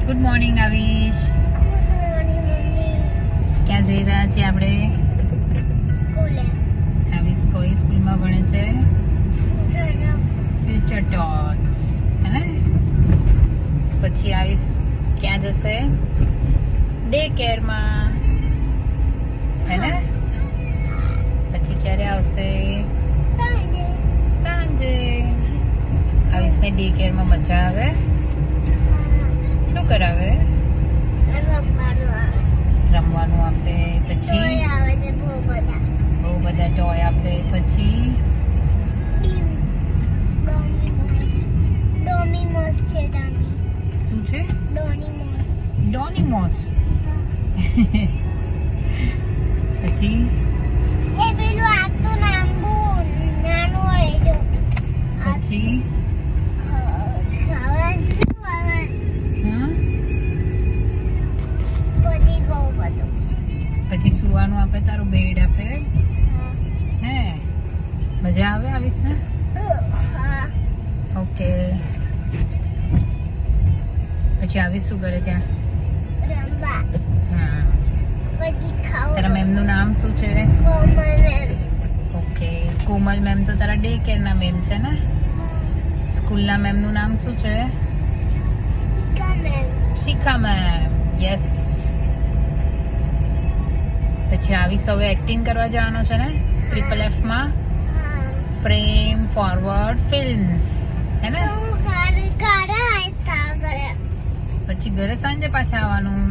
Good morning આવીશ. ક્યાં જઈ રહ્યા છીએ આપણે? આવીશ કોઈ સ્કૂલમાં ભણે છે ફ્યુચર ટોક્સ, હે ને? પછી આવીશ ક્યાં જશે? ડે કેરમાં, હે ને? પછી ક્યારે આવશે? સાંજે. આવીશને ડે કેરમાં મજા આવે? શું કરાવે? રમવાનું આપે, પછી બહુ બધા ટોય આપે, પછી શું છે? ડોનીમોસ. પછી પછી પછી સુવાનું આપે, તારું બેડ આપે, હે? મજા આવે આવીશ ને? ઓકે. પછી આવીશ શું કરે ત્યાં? હા. તારા મેમ નું નામ શું છે? ઓકે. કોમલ મેમ તો તારા ડે કેર ના મેમ છે ને? સ્કૂલ ના મેમ નું નામ શું છે? શિખા મેમ. યસ. પછી આવીશ હવે એક્ટિંગ કરવા જવાનો છે ને FFF માં? ફ્રેમ ફોરવર્ડ ફિલ્મ્સ, હે ને? પછી ઘરે સાંજે પાછા આવવાનું.